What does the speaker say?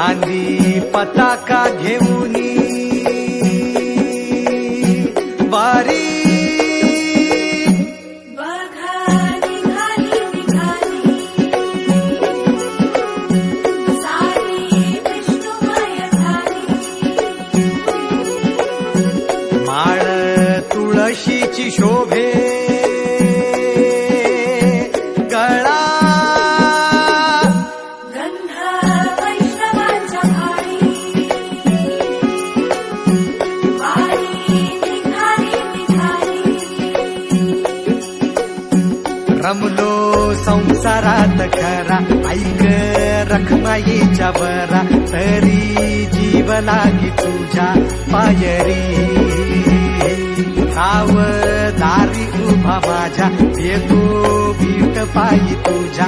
खांदी पताका घेऊनी वारी माळ तुळशीची शोभे गळा गंध वैष्णवांच्या भाळी वारी निघाली रमलो संसारात खरा ऐक रखमाईच्या बरा तरी जीव लागी तुझ्या पायरी साव दारी उभा माझ्या येतो भीट पायी तुझ्या